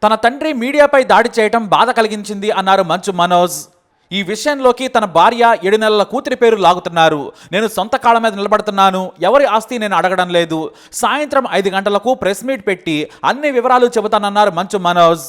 తన తండ్రి మీడియాపై దాడి చేయడం బాధ కలిగించింది అన్నారు మంచు మనోజ్. ఈ విషయంలోకి తన భార్య 7 నెలల కూతురి పేరు లాగుతున్నారు. నేను సొంత కాళ్ళ మీద నిలబడుతున్నాను, ఎవరి ఆస్తి నేను అడగడం లేదు. సాయంత్రం 5 గంటలకు ప్రెస్ మీట్ పెట్టి అన్ని వివరాలు చెబుతానన్నారు మంచు మనోజ్.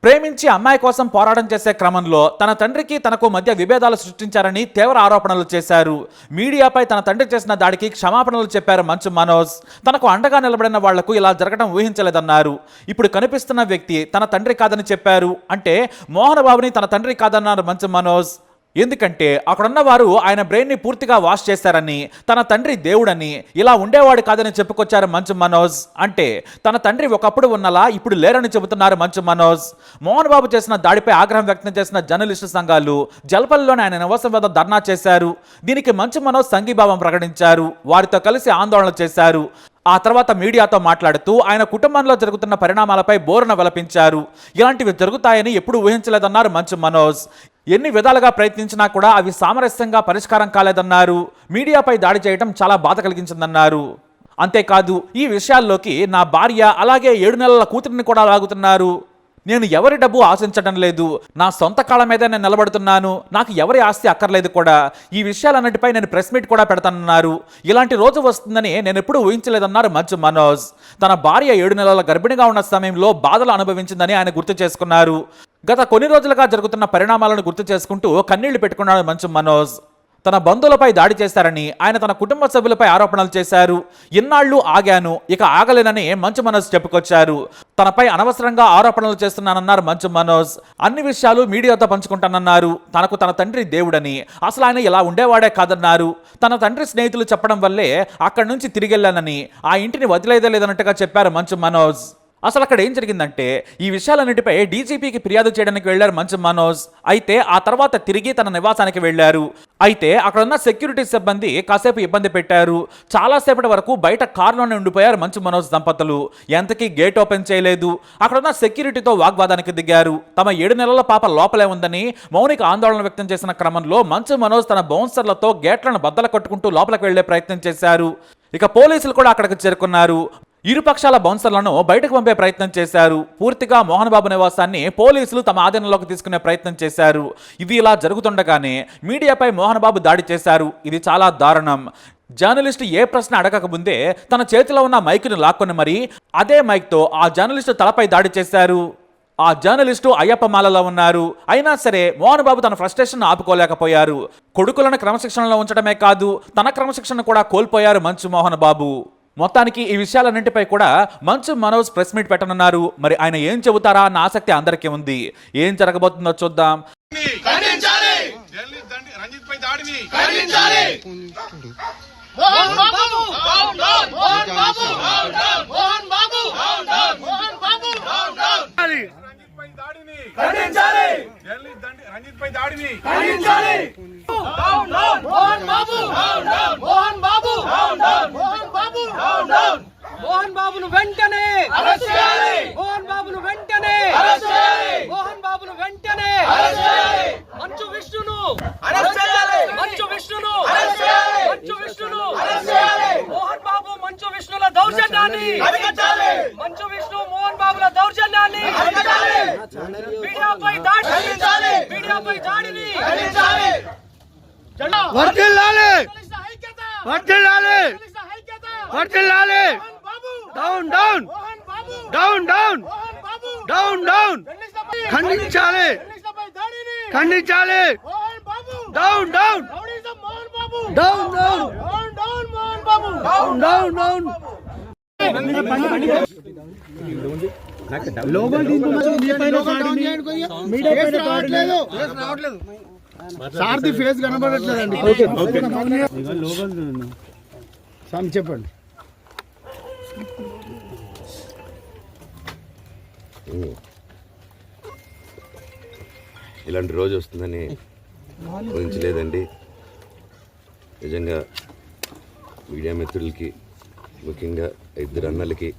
ప్రేమించి అమ్మాయి కోసం పోరాటం చేసే క్రమంలో తన తండ్రికి తనకు మధ్య విభేదాలు సృష్టించారని తీవ్ర ఆరోపణలు చేశారు. మీడియాపై తన తండ్రి చేసిన దాడికి క్షమాపణలు చెప్పారు మంచు మనోజ్. తనకు అండగా నిలబడిన వాళ్లకు ఇలా జరగడం ఊహించలేదన్నారు. ఇప్పుడు కనిపిస్తున్న వ్యక్తి తన తండ్రి కాదని చెప్పారు. అంటే మోహన్ బాబుని తన తండ్రి కాదన్నారు మంచు మనోజ్. ఎందుకంటే అక్కడున్న వారు ఆయన బ్రెయిన్ని పూర్తిగా వాష్ చేశారని, తన తండ్రి దేవుడని, ఇలా ఉండేవాడు కాదని చెప్పుకొచ్చారు మంచు మనోజ్. అంటే తన తండ్రి ఒకప్పుడు ఉన్నలా ఇప్పుడు లేరని చెబుతున్నారు మంచు మనోజ్. మోహన్ బాబు చేసిన దాడిపై ఆగ్రహం వ్యక్తం చేసిన జర్నలిస్టు సంఘాలు జల్పల్లిలోని ఆయన నివాసం వద్ద ధర్నా చేశారు. దీనికి మంచు మనోజ్ సంఘీభావం ప్రకటించారు. వారితో కలిసి ఆందోళన చేశారు. ఆ తర్వాత మీడియాతో మాట్లాడుతూ ఆయన కుటుంబంలో జరుగుతున్న పరిణామాలపై బోరున విలపించారు. ఇలాంటివి జరుగుతాయని ఎప్పుడూ ఊహించలేదన్నారు మంచు మనోజ్. ఎన్ని విధాలుగా ప్రయత్నించినా కూడా అవి సామరస్యంగా పరిష్కారం కాలేదన్నారు. మీడియాపై దాడి చేయడం చాలా బాధ కలిగించిందన్నారు. అంతేకాదు, ఈ విషయాల్లోకి నా భార్య అలాగే 7 నెలల కూతురిని కూడా లాగుతున్నారు. నేను ఎవరి డబ్బు ఆశించడం లేదు, నా సొంత కాళ్ళ మీద నేను నిలబడుతున్నాను, నాకు ఎవరి ఆస్తి అక్కర్లేదు కూడా. ఈ విషయాలన్నిటిపై నేను ప్రెస్ మీట్ కూడా పెడతానన్నారు. ఇలాంటి రోజు వస్తుందని నేను ఎప్పుడూ ఊహించలేదన్నారు మంచు మనోజ్. తన భార్య 7 నెలల గర్భిణిగా ఉన్న సమయంలో బాధలు అనుభవించిందని ఆయన గుర్తు చేసుకున్నారు. గత కొన్ని రోజులుగా జరుగుతున్న పరిణామాలను గుర్తు చేసుకుంటూ కన్నీళ్లు పెట్టుకున్నాడు మంచు మనోజ్. తన బంధువులపై దాడి చేశారని ఆయన తన కుటుంబ సభ్యులపై ఆరోపణలు చేశారు. ఇన్నాళ్లు ఆగాను, ఇక ఆగలేనని మంచు మనోజ్ చెప్పుకొచ్చారు. తనపై అనవసరంగా ఆరోపణలు చేస్తున్నానన్నారు మంచు మనోజ్. అన్ని విషయాలు మీడియాతో పంచుకుంటానన్నారు. తనకు తన తండ్రి దేవుడని, అసలు ఆయన ఇలా ఉండేవాడే కాదన్నారు. తన తండ్రి స్నేహితులు చెప్పడం వల్లే అక్కడి నుంచి తిరిగెళ్ళానని, ఆ ఇంటిని వదిలేదే లేదన్నట్టుగా చెప్పారు మంచు మనోజ్. అసలు అక్కడ ఏం జరిగిందంటే, ఈ విషయాలన్నిటిపై డీజీపీకి ఫిర్యాదు చేయడానికి వెళ్లారు మంచు మనోజ్. అయితే ఆ తర్వాత తిరిగి తన నివాసానికి వెళ్లారు. అయితే అక్కడున్న సెక్యూరిటీ సిబ్బంది కాసేపు ఇబ్బంది పెట్టారు. చాలాసేపటి వరకు బయట కారులోనే ఉండిపోయారు మంచు మనోజ్ దంపతులు. ఎంతకీ గేట్ ఓపెన్ చేయలేదు. అక్కడున్న సెక్యూరిటీతో వాగ్వాదానికి దిగారు. తమ 7 నెలల పాప లోపలే ఉందని మౌనిక ఆందోళన వ్యక్తం చేసిన క్రమంలో మంచు మనోజ్ తన బౌన్సర్లతో గేట్లను బద్దలు కొట్టుకుంటూ లోపలికి వెళ్లే ప్రయత్నం చేశారు. ఇక పోలీసులు కూడా అక్కడికి చేరుకున్నారు. ఇరుపక్షాల బౌన్సర్లను బయటకు పంపే ప్రయత్నం చేశారు. పూర్తిగా మోహన్ బాబు నివాసాన్ని పోలీసులు తమ ఆధీనంలోకి తీసుకునే ప్రయత్నం చేశారు. ఇది ఇలా జరుగుతుండగానే మీడియాపై మోహన్ బాబు దాడి చేశారు. ఇది చాలా దారుణం. జర్నలిస్టు ఏ ప్రశ్న అడగకముందే తన చేతిలో ఉన్న మైకును లాక్కొని మరీ అదే మైక్తో ఆ జర్నలిస్టు తలపై దాడి చేశారు. ఆ జర్నలిస్టు అయ్యప్ప మాలలో ఉన్నారు. అయినా సరే మోహన్ బాబు తన ఫ్రస్ట్రేషన్ ఆపుకోలేకపోయారు. కొడుకులను క్రమశిక్షణలో ఉంచడమే కాదు, తన క్రమశిక్షణ కూడా కోల్పోయారు మంచు మోహన్ బాబు. మొత్తానికి ఈ విషయాలన్నింటిపై కూడా మంచు మనోజ్ ప్రెస్ మీట్ పెట్టనున్నారు. మరి ఆయన ఏం చెబుతారా అన్న ఆసక్తి అందరికీ ఉంది. ఏం జరగబోతుందో చూద్దాం. మోహన్ బాబును వెంటనే మోహన్ బాబును వెంటనే మోహన్ బాబును వెంటనే మంచు విష్ణును మంచు విష్ణును మంచు విష్ణును మోహన్ బాబు మంచు విష్ణుల దౌర్జన్యాన్ని మంచు విష్ణు మోహన్ బాబుల దౌర్జన్యాన్ని మీడియాపై దాడి మీడియాపై దాడిని వర్ధిల్లాలి వర్ధిల్లాలి వర్ధిల్లాలి down down down down down down ఖండించాలి ఖండించాలి down down down down down down down సార్ది ఫేస్ కనబడట్లేదండి. చెప్పండి. ఇలాంటి రోజు వస్తుందని ఊహించలేదండి. నిజంగా మీడియా మిత్రులకి, ముఖ్యంగా 2 అన్నలకి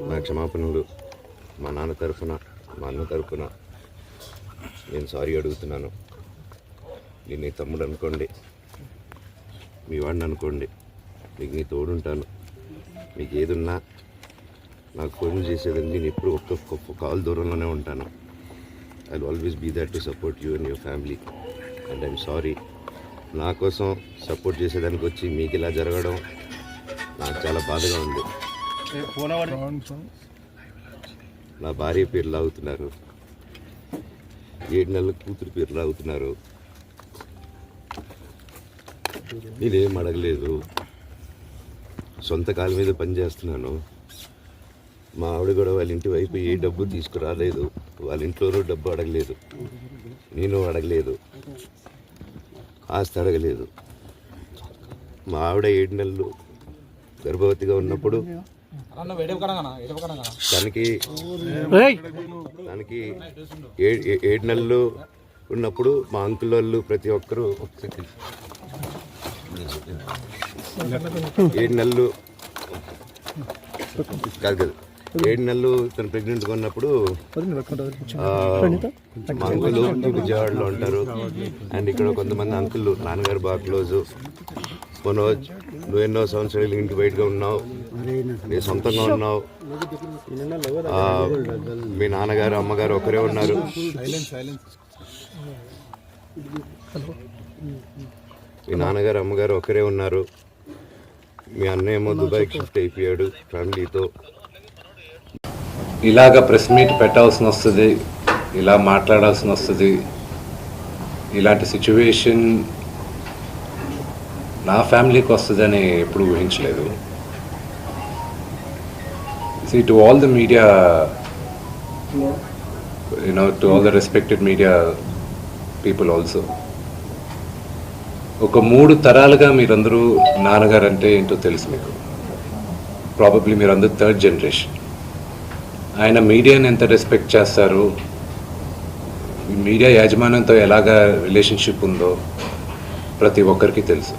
నా క్షమాపణలు. మా నాన్న తరఫున, మా అన్న తరఫున నేను సారీ అడుగుతున్నాను. నేను నీ తమ్ముడు అనుకోండి, మీ వాడిని అనుకోండి, మీకు నీ తోడుంటాను. మీకు ఏదున్నా నాకు ఫోన్ చేసేదండి. నేను ఎప్పుడు ఒక్క కాల్ దూరంలోనే ఉంటాను. I will always be there to support you and your family. And I'm sorry, నా కోసం సపోర్ట్ చేసేదానికి వచ్చి మీకు ఇలా జరగడం నాకు చాలా బాధగా ఉంది. నా భార్య పేరు లాగుతున్నారు, 7 నెలల కూతురు పేరు లాగుతున్నారు. నేనేం అడగలేదు, సొంత కాళ్ళ మీద పనిచేస్తున్నాను. మా ఆవిడ కూడా వాళ్ళ ఇంటి వైపు ఏ డబ్బు తీసుకురాలేదు, వాళ్ళ ఇంట్లోనూ డబ్బు అడగలేదు, నేను అడగలేదు, ఆస్తి అడగలేదు. మా ఆవిడ 7 నెలలు గర్భవతిగా ఉన్నప్పుడు తనకి 7 నెలలు ఉన్నప్పుడు మా అంకుల్ వాళ్ళు ప్రతి ఒక్కరూ 7 నెలలు కాదు 7 నెలలు తను ప్రెగ్నెంట్గా ఉన్నప్పుడు మా అంకుల్ విజయవాడలో ఉంటారు. అండ్ ఇక్కడ కొంతమంది అంకుల్ నాన్నగారు బాగా క్లోజు. మనోజ్, నువ్వు ఎన్నో సంవత్సరాలు ఇంటి బయటగా ఉన్నావు, నీ సొంతంగా ఉన్నావు. మీ నాన్నగారు అమ్మగారు ఒకరే ఉన్నారు. మీ నాన్నగారు అమ్మగారు ఒకరే ఉన్నారు. మీ అన్నయ్య ఏమో దుబాయ్కి షిఫ్ట్ అయిపోయాడు ఫ్యామిలీతో. ఇలాగ ప్రెస్ మీట్ పెట్టాల్సి వస్తుంది, ఇలా మాట్లాడాల్సి వస్తుంది. ఇలాంటి సిచ్యువేషన్ నా ఫ్యామిలీకి వస్తుందని ఎప్పుడు ఊహించలేదు. See, to all the media, to all the respected media people also, ఒక 3 తరాలుగా మీరందరూ నాన్నగారు అంటే ఏంటో తెలుసు మీకు. ప్రాబబ్లీ మీరందరూ 3rd జనరేషన్. ఆయన మీడియాని ఎంత రెస్పెక్ట్ చేస్తారు, మీడియా యాజమాన్యంతో ఎలాగా రిలేషన్షిప్ ఉందో ప్రతి ఒక్కరికి తెలుసు.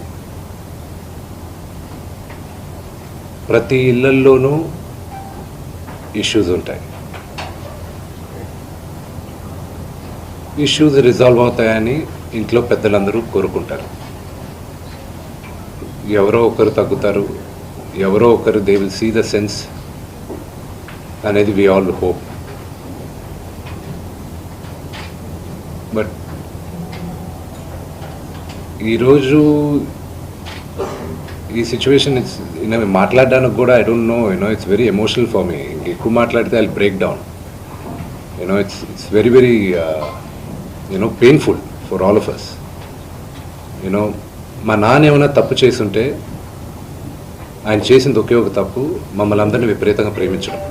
ప్రతి ఇళ్లల్లోనూ ఇష్యూస్ ఉంటాయి. ఇష్యూస్ రిజాల్వ్ అవుతాయని ఇంట్లో పెద్దలందరూ కోరుకుంటారు. ఎవరో ఒకరు తగ్గుతారు, ఎవరో ఒకరు they will see the sense అనేది వి ఆల్ హోప్. బట్ ఈరోజు ఈ సిచ్యువేషన్ మాట్లాడడానికి కూడా I don't know, it's very emotional for me. ఎక్కువ మాట్లాడితే I break down. It's very very painful for all of us. మా నాన్న ఏమైనా తప్పు చేస్తుంటే ఆయన చేసింది ఒకే ఒక తప్పు, మమ్మల్ని అందరినీ విపరీతంగా ప్రేమించడం.